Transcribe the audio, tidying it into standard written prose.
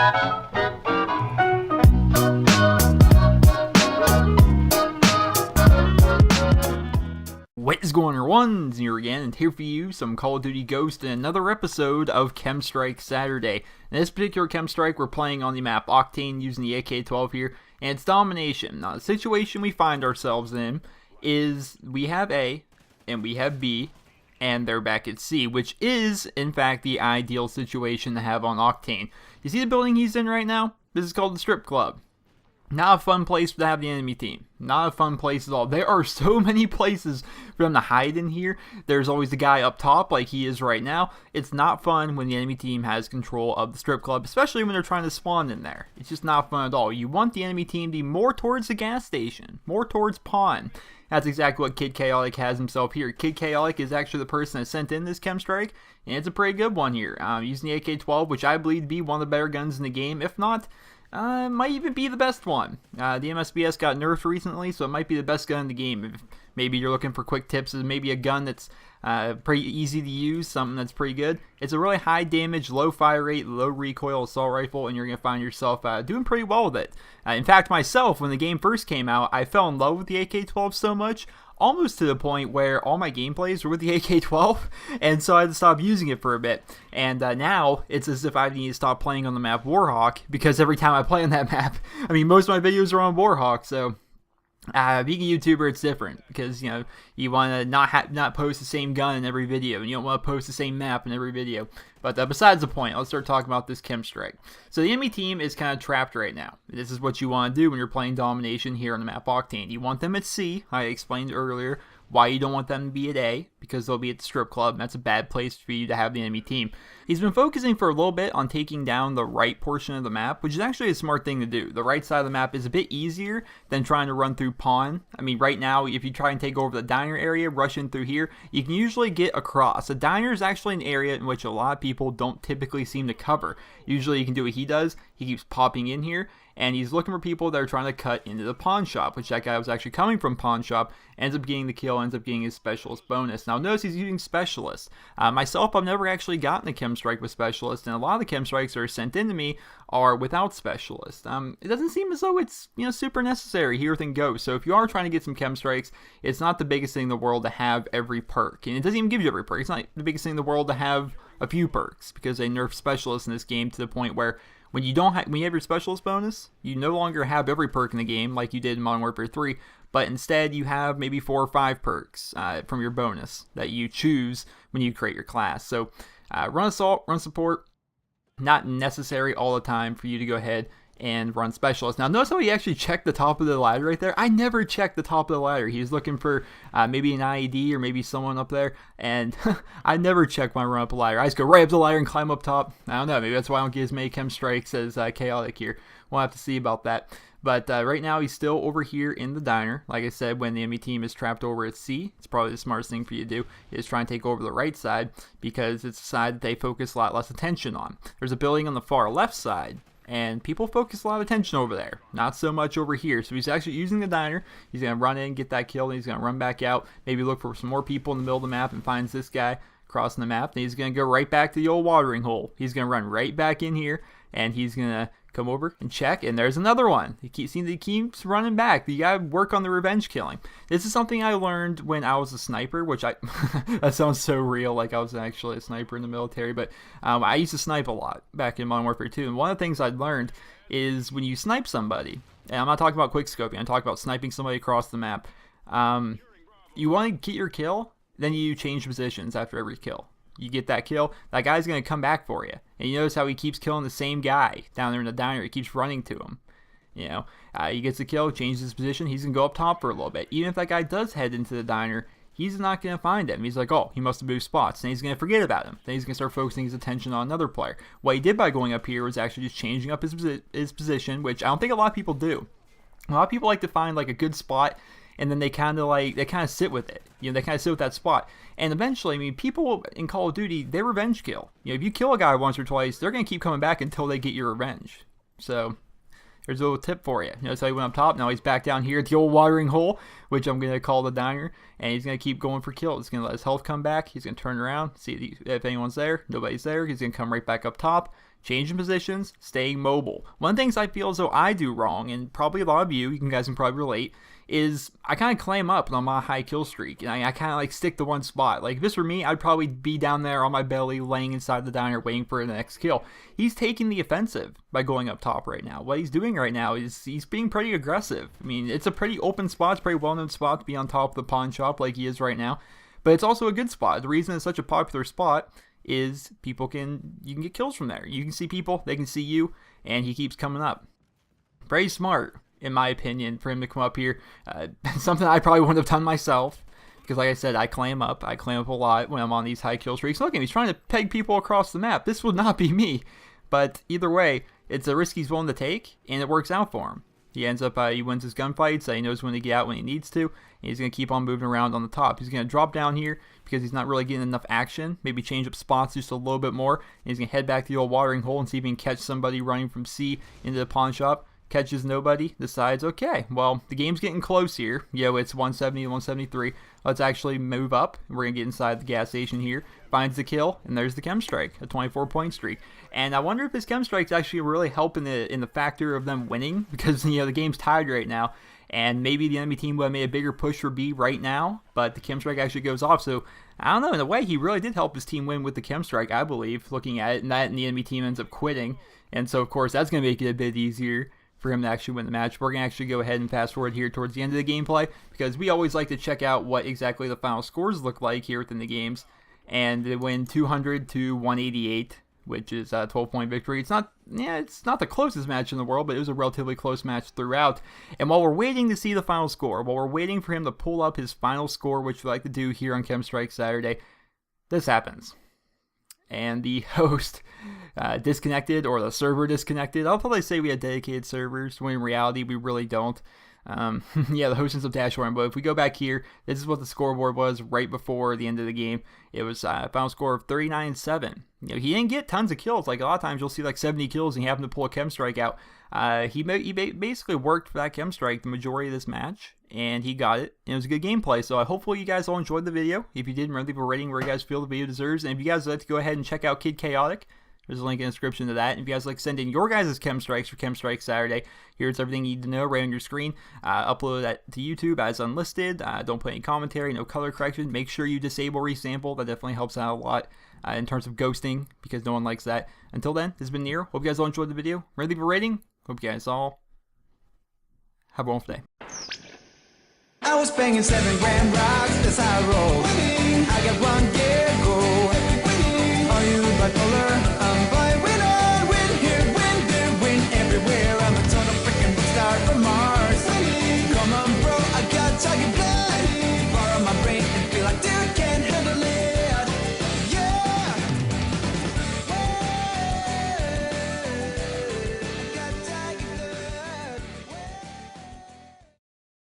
What is going on? Here again, and here for you, some Call of Duty Ghost and another episode of KEM Strike Saturday. In this particular KEM Strike, we're playing on the map Octane using the AK12 here, and it's domination. Now, the situation we find ourselves in is we have A, and we have B, and they're back at C, which is, in fact, the ideal situation to have on Octane. You see the building he's in right now? This is called the Strip Club. Not a fun place to have the enemy team. Not a fun place at all. There are so many places for them to hide in here. There's always the guy up top like he is right now. It's not fun when the enemy team has control of the strip club, especially when they're trying to spawn in there. It's just not fun at all. You want the enemy team to be more towards the gas station, more towards Pawn. That's exactly what Kid Chaotic has himself here. Kid Chaotic is actually the person that sent in this KEM Strike, and it's a pretty good one here. Using the AK-12, which I believe to be one of the better guns in the game, if not... might even be the best one. The MSBS got nerfed recently, so it might be the best gun in the game. If maybe you're looking for quick tips, is maybe a gun that's pretty easy to use, something that's pretty good. It's a really high damage, low fire rate, low recoil assault rifle, and you're going to find yourself doing pretty well with it. In fact, myself, when the game first came out, I fell in love with the AK-12 so much, almost to the point where all my gameplays were with the AK-12, and so I had to stop using it for a bit. And now, it's as if I need to stop playing on the map Warhawk, because every time I play on that map, I mean, most of my videos are on Warhawk, so... being a YouTuber, it's different, because, you know, you want to not post the same gun in every video, and you don't want to post the same map in every video. But besides the point, let's start talking about this KEM Strike. So the enemy team is kind of trapped right now. This is what you want to do when you're playing domination here on the map Octane. You want them at C. I explained earlier why you don't want them to be at A, because they'll be at the strip club, and that's a bad place for you to have the enemy team. He's been focusing for a little bit on taking down the right portion of the map, which is actually a smart thing to do. The right side of the map is a bit easier than trying to run through Pawn. I mean, right now, if you try and take over the diner area, rush in through here, you can usually get across. The diner is actually an area in which a lot of people don't typically seem to cover. Usually you can do what he does. He keeps popping in here, and he's looking for people that are trying to cut into the pawn shop, which that guy was actually coming from pawn shop, ends up getting the kill, ends up getting his specialist bonus. Now notice he's using specialist. Myself, I've never actually gotten a KEM Strike with specialist, and a lot of the KEM Strikes that are sent into me are without specialist. It doesn't seem as though it's, you know, super necessary here within Ghost. So if you are trying to get some KEM Strikes, it's not the biggest thing in the world to have every perk, and it doesn't even give you every perk. It's not the biggest thing in the world to have a few perks, because they nerf specialists in this game to the point where when you have your specialist bonus, you no longer have every perk in the game like you did in Modern Warfare 3, but instead you have maybe 4 or 5 perks from your bonus that you choose when you create your class. So run assault, run support, not necessary all the time for you to go ahead and run specialist. Now notice how he actually checked the top of the ladder right there. I never checked the top of the ladder. He was looking for maybe an IED or maybe someone up there, and I never check when I run up a ladder. I just go right up the ladder and climb up top. I don't know, maybe that's why I don't get as many KEM Strikes as Chaotic here. We'll have to see about that. But right now he's still over here in the diner. Like I said, when the enemy team is trapped over at C, it's probably the smartest thing for you to do is try and take over the right side, because it's a side that they focus a lot less attention on. There's a building on the far left side, and people focus a lot of attention over there, not so much over here. So he's actually using the diner. He's going to run in, get that kill, and he's going to run back out, maybe look for some more people in the middle of the map, and finds this guy crossing the map. And he's going to go right back to the old watering hole. He's going to run right back in here, and he's going to come over and check, and there's another one. He keeps running back. You gotta work on the revenge killing. This is something I learned when I was a sniper, which that sounds so real, like I was actually a sniper in the military, but I used to snipe a lot back in Modern Warfare 2, and one of the things I'd learned is when you snipe somebody, and I'm not talking about quickscoping, I'm talking about sniping somebody across the map, you want to get your kill, then you change positions after every kill. You get that kill, that guy's going to come back for you. And you notice how he keeps killing the same guy down there in the diner. He keeps running to him. You know, he gets the kill, changes his position. He's going to go up top for a little bit. Even if that guy does head into the diner, he's not going to find him. He's like, oh, he must have moved spots. And he's going to forget about him. Then he's going to start focusing his attention on another player. What he did by going up here was actually just changing up his position, which I don't think a lot of people do. A lot of people like to find like a good spot, and then they kind of sit with it. You know, they kind of sit with that spot. And eventually, I mean, people in Call of Duty, they revenge kill. You know, if you kill a guy once or twice, they're going to keep coming back until they get your revenge. So, there's a little tip for you. Notice how he went up top. Now he's back down here at the old watering hole, which I'm going to call the diner. And he's going to keep going for kills. He's going to let his health come back. He's going to turn around, see if anyone's there. Nobody's there. He's going to come right back up top. Changing positions, staying mobile. One of the things I feel as though I do wrong, and probably a lot of you guys can probably relate, is I kind of clam up on my high kill streak, and I kind of like stick to one spot. Like if this were me, I'd probably be down there on my belly, laying inside the diner, waiting for the next kill. He's taking the offensive by going up top right now. What he's doing right now is he's being pretty aggressive. I mean, it's a pretty open spot, it's a pretty well-known spot to be on top of the pawn shop like he is right now, but it's also a good spot. The reason it's such a popular spot is you can get kills from there. You can see people, they can see you, and he keeps coming up. Very smart, in my opinion, for him to come up here. Something I probably wouldn't have done myself, because like I said, I clam up a lot when I'm on these high kill streaks. Look at him, he's trying to peg people across the map. This would not be me, but either way, it's a risk he's willing to take, and it works out for him. He ends up, he wins his gunfights, so he knows when to get out when he needs to, and he's going to keep on moving around on the top. He's going to drop down here because he's not really getting enough action, maybe change up spots just a little bit more, and he's going to head back to the old watering hole and see if he can catch somebody running from C into the pawn shop. Catches nobody, decides, okay, well, the game's getting close here. It's 170 to 173. Let's actually move up. We're going to get inside the gas station here. Finds the kill, and there's the KEM Strike, a 24-point streak. And I wonder if this KEM Strike's actually really helping in the factor of them winning, because, the game's tied right now, and maybe the enemy team would have made a bigger push for B right now, but the KEM Strike actually goes off, so I don't know, in a way, he really did help his team win with the KEM Strike, I believe, looking at it, and the enemy team ends up quitting, and so, of course, that's going to make it a bit easier for him to actually win the match. We're going to actually go ahead and fast forward here towards the end of the gameplay, because we always like to check out what exactly the final scores look like here within the games, and they win 200 to 188, which is a 12-point victory. It's not the closest match in the world, but it was a relatively close match throughout. And while we're waiting to see the final score, while we're waiting for him to pull up his final score, which we like to do here on KEM Strike Saturday, this happens. And the host disconnected, or the server disconnected. I'll probably say we had dedicated servers, when in reality we really don't. The host ends up dashboarding, but if we go back here, this is what the scoreboard was right before the end of the game. It was a final score of 39-7. He didn't get tons of kills. Like a lot of times you'll see like 70 kills and he happened to pull a KEM Strike out. He basically worked for that KEM Strike the majority of this match, and he got it, and it was a good gameplay. So hopefully you guys all enjoyed the video. If you did, remember to leave a rating where you guys feel the video deserves, and if you guys would like to go ahead and check out Kid Chaotic, there's a link in the description to that. And if you guys like to send in your guys' KEM Strikes for KEM Strike Saturday, here's everything you need to know right on your screen. Upload that to YouTube as unlisted. Don't put any commentary, no color correction. Make sure you disable resample. That definitely helps out a lot in terms of ghosting, because no one likes that. Until then, this has been Nero. Hope you guys all enjoyed the video. Remember to leave a rating. Hope you guys all have a wonderful day. I was banging 7 grand rocks, that's how I roll. I got 1 year go. Are you bipolar? I'm by winner, win here, win there, win everywhere. I'm a total freaking star from Mars. Come on.